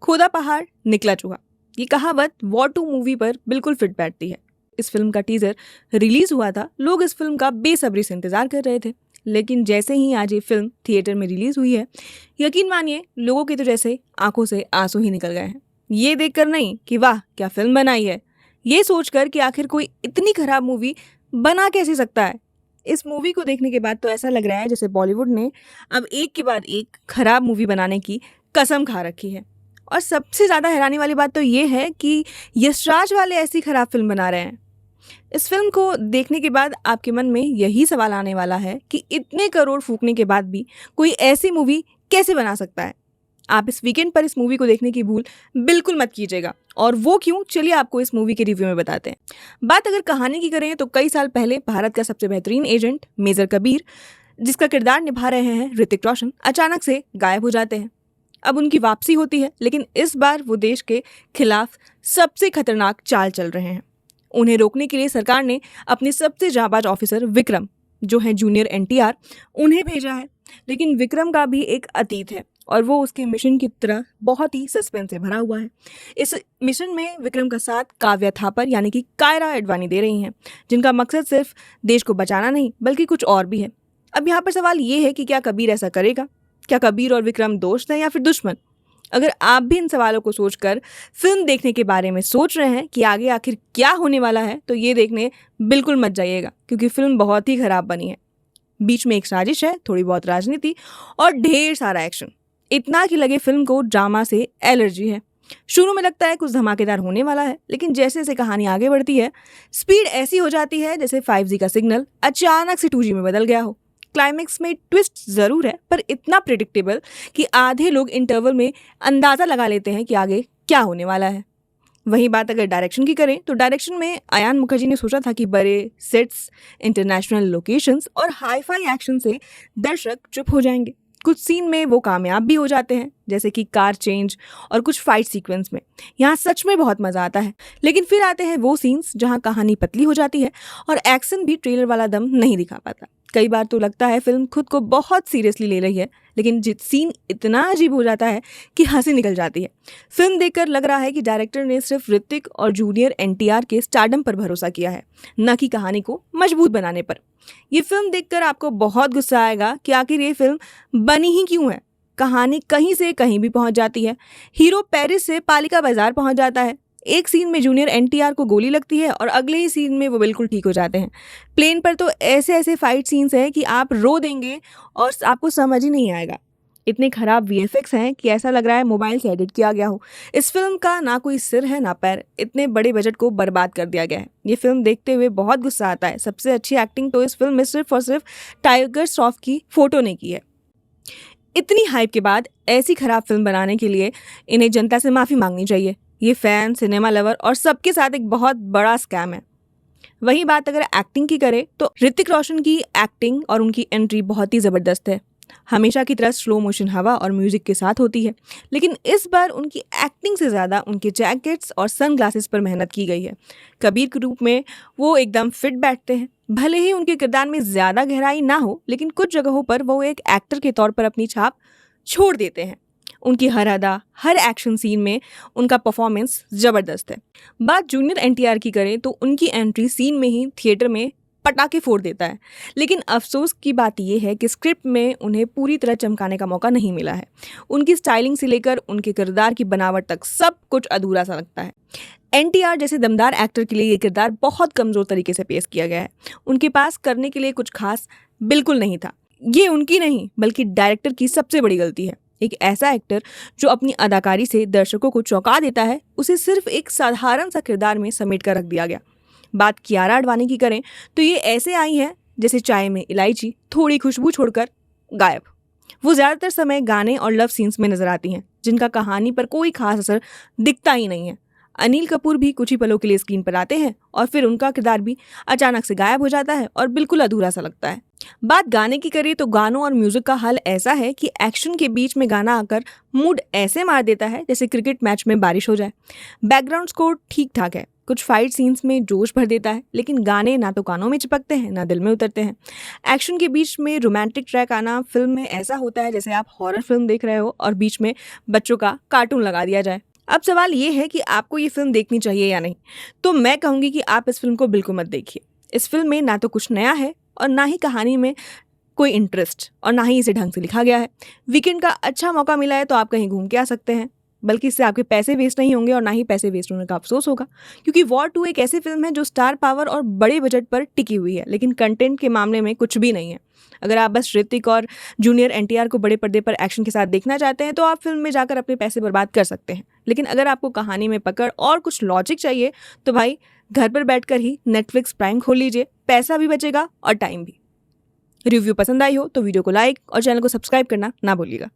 खोदा पहाड़ निकला चूहा, ये कहावत वॉर टू मूवी पर बिल्कुल फिट बैठती है। इस फिल्म का टीजर रिलीज हुआ था, लोग इस फिल्म का बेसब्री से इंतजार कर रहे थे। लेकिन जैसे ही आज ये फिल्म थिएटर में रिलीज हुई है, यकीन मानिए लोगों के तो जैसे आंखों से आंसू ही निकल गए हैं। ये देखकर नहीं कि वाह क्या फिल्म बनाई है, ये सोचकर कि आखिर कोई इतनी खराब मूवी बना कैसे सकता है। इस मूवी को देखने के बाद तो ऐसा लग रहा है जैसे बॉलीवुड ने अब एक के बाद एक खराब मूवी बनाने की कसम खा रखी है। और सबसे ज़्यादा हैरानी वाली बात तो ये है कि यशराज वाले ऐसी खराब फिल्म बना रहे हैं। इस फिल्म को देखने के बाद आपके मन में यही सवाल आने वाला है कि इतने करोड़ फूकने के बाद भी कोई ऐसी मूवी कैसे बना सकता है। आप इस वीकेंड पर इस मूवी को देखने की भूल बिल्कुल मत कीजिएगा। और वो क्यों, चलिए आपको इस मूवी के रिव्यू में बताते हैं। बात अगर कहानी की करें तो कई साल पहले भारत का सबसे बेहतरीन एजेंट मेजर कबीर, जिसका किरदार निभा रहे हैं ऋतिक रोशन, अचानक से गायब हो जाते हैं। अब उनकी वापसी होती है, लेकिन इस बार वो देश के खिलाफ सबसे खतरनाक चाल चल रहे हैं। उन्हें रोकने के लिए सरकार ने अपने सबसे जाबाज ऑफिसर विक्रम, जो है जूनियर एनटीआर, उन्हें भेजा है। लेकिन विक्रम का भी एक अतीत है और वो उसके मिशन की तरह बहुत ही सस्पेंस से भरा हुआ है। इस मिशन में विक्रम का साथ काव्या थापर यानी कि कायरा एडवाणी दे रही हैं, जिनका मकसद सिर्फ देश को बचाना नहीं बल्कि कुछ और भी है। अब यहाँ पर सवाल ये है कि क्या कबीर ऐसा करेगा? क्या कबीर और विक्रम दोस्त हैं या फिर दुश्मन? अगर आप भी इन सवालों को सोचकर फिल्म देखने के बारे में सोच रहे हैं कि आगे आखिर क्या होने वाला है, तो ये देखने बिल्कुल मत जाइएगा, क्योंकि फिल्म बहुत ही खराब बनी है। बीच में एक साजिश है, थोड़ी बहुत राजनीति और ढेर सारा एक्शन, इतना कि लगे फिल्म को ड्रामा से एलर्जी है। शुरू में लगता है कुछ धमाकेदार होने वाला है, लेकिन जैसे जैसे कहानी आगे बढ़ती है, स्पीड ऐसी हो जाती है जैसे 5G का सिग्नल अचानक से 2G में बदल गया हो। क्लाइमेक्स में ट्विस्ट जरूर है, पर इतना प्रिडिक्टेबल कि आधे लोग इंटरवल में अंदाजा लगा लेते हैं कि आगे क्या होने वाला है। वहीं बात अगर डायरेक्शन की करें तो डायरेक्शन में अयान मुखर्जी ने सोचा था कि बड़े सेट्स, इंटरनेशनल लोकेशंस और हाई-फाई एक्शन से दर्शक चुप हो जाएंगे। कुछ सीन में वो कामयाब भी हो जाते हैं, जैसे कि कार चेंज और कुछ फाइट सीक्वेंस में। यहाँ सच में बहुत मज़ा आता है। लेकिन फिर आते हैं वो सीन्स जहाँ कहानी पतली हो जाती है और एक्शन भी ट्रेलर वाला दम नहीं दिखा पाता। कई बार तो लगता है फिल्म खुद को बहुत सीरियसली ले रही है, लेकिन जित सीन इतना अजीब हो जाता है कि हंसी निकल जाती है। फिल्म देखकर लग रहा है कि डायरेक्टर ने सिर्फ ऋतिक और जूनियर एनटीआर के स्टारडम पर भरोसा किया है, न कि कहानी को मजबूत बनाने पर। ये फिल्म देखकर आपको बहुत गुस्सा आएगा कि आखिर ये फिल्म बनी ही क्यों है। कहानी कहीं से कहीं भी पहुंच जाती है। हीरो पेरिस से पालिका बाजार पहुंच जाता है। एक सीन में जूनियर एनटीआर को गोली लगती है और अगले ही सीन में वो बिल्कुल ठीक हो जाते हैं। प्लेन पर तो ऐसे ऐसे फाइट सीन्स हैं कि आप रो देंगे और आपको समझ ही नहीं आएगा। इतने खराब वीएफएक्स हैं कि ऐसा लग रहा है मोबाइल से एडिट किया गया हो। इस फिल्म का ना कोई सिर है ना पैर, इतने बड़े बजट को बर्बाद कर दिया गया है। ये फिल्म देखते हुए बहुत गुस्सा आता है। सबसे अच्छी एक्टिंग तो इस फिल्म में सिर्फ और सिर्फ टाइगर श्रॉफ की फोटो ने की है। इतनी हाइप के बाद ऐसी खराब फिल्म बनाने के लिए इन्हें जनता से माफ़ी मांगनी चाहिए। ये फैन, सिनेमा लवर और सबके साथ एक बहुत बड़ा स्कैम है। वही बात अगर एक्टिंग की करें तो ऋतिक रोशन की एक्टिंग और उनकी एंट्री बहुत ही ज़बरदस्त है। हमेशा की तरह स्लो मोशन हवा और म्यूजिक के साथ होती है, लेकिन इस बार उनकी एक्टिंग से ज़्यादा उनके जैकेट्स और सनग्लासेस पर मेहनत की गई है। कबीर के रूप में वो एकदम फिट बैठते हैं। भले ही उनके किरदार में ज़्यादा गहराई ना हो, लेकिन कुछ जगहों पर वो एक एक्टर के तौर पर अपनी छाप छोड़ देते हैं। उनकी हर अदा, हर एक्शन सीन में उनका परफॉर्मेंस ज़बरदस्त है। बात जूनियर एनटीआर की करें तो उनकी एंट्री सीन में ही थिएटर में पटाखे फोड़ देता है। लेकिन अफसोस की बात यह है कि स्क्रिप्ट में उन्हें पूरी तरह चमकाने का मौका नहीं मिला है। उनकी स्टाइलिंग से लेकर उनके किरदार की बनावट तक सब कुछ अधूरा सा लगता है। एनटीआर जैसे दमदार एक्टर के लिए ये किरदार बहुत कमज़ोर तरीके से पेश किया गया है। उनके पास करने के लिए कुछ खास बिल्कुल नहीं था। ये उनकी नहीं बल्कि डायरेक्टर की सबसे बड़ी गलती है। एक ऐसा एक्टर जो अपनी अदाकारी से दर्शकों को चौंका देता है, उसे सिर्फ एक साधारण सा किरदार में समेट कर रख दिया गया। बात कियारा आडवाणी की करें तो ये ऐसे आई हैं जैसे चाय में इलायची, थोड़ी खुशबू छोड़कर गायब। वो ज़्यादातर समय गाने और लव सीन्स में नजर आती हैं, जिनका कहानी पर कोई खास असर दिखता ही नहीं है। अनिल कपूर भी कुछ ही पलों के लिए स्क्रीन पर आते हैं और फिर उनका किरदार भी अचानक से गायब हो जाता है और बिल्कुल अधूरा सा लगता है। बात गाने की करें तो गानों और म्यूजिक का हाल ऐसा है कि एक्शन के बीच में गाना आकर मूड ऐसे मार देता है जैसे क्रिकेट मैच में बारिश हो जाए। बैकग्राउंड स्कोर ठीक ठाक है, कुछ फाइट सीन्स में जोश भर देता है, लेकिन गाने ना तो कानों में चिपकते हैं ना दिल में उतरते हैं। एक्शन के बीच में रोमांटिक ट्रैक आना फिल्म में ऐसा होता है जैसे आप हॉरर फिल्म देख रहे हो और बीच में बच्चों का कार्टून लगा दिया जाए। अब सवाल ये है कि आपको ये फिल्म देखनी चाहिए या नहीं। तो मैं कहूँगी कि आप इस फिल्म को बिल्कुल मत देखिए। इस फिल्म में ना तो कुछ नया है और ना ही कहानी में कोई इंटरेस्ट और ना ही इसे ढंग से लिखा गया है। वीकेंड का अच्छा मौका मिला है तो आप कहीं घूम के आ सकते हैं, बल्कि इससे आपके पैसे वेस्ट नहीं होंगे और ना ही पैसे वेस्ट होने का अफसोस होगा, क्योंकि वॉर 2 एक ऐसी फिल्म है जो स्टार पावर और बड़े बजट पर टिकी हुई है, लेकिन कंटेंट के मामले में कुछ भी नहीं है। अगर आप बस ऋतिक और जूनियर एनटीआर को बड़े पर्दे पर एक्शन के साथ देखना चाहते हैं तो आप फिल्म में जाकर अपने पैसे बर्बाद कर सकते हैं, लेकिन अगर आपको कहानी में पकड़ और कुछ लॉजिक चाहिए तो भाई घर पर बैठकर ही नेटफ्लिक्स प्राइम खोल लीजिए, पैसा भी बचेगा और टाइम भी। रिव्यू पसंद आई हो तो वीडियो को लाइक और चैनल को सब्सक्राइब करना ना भूलिएगा।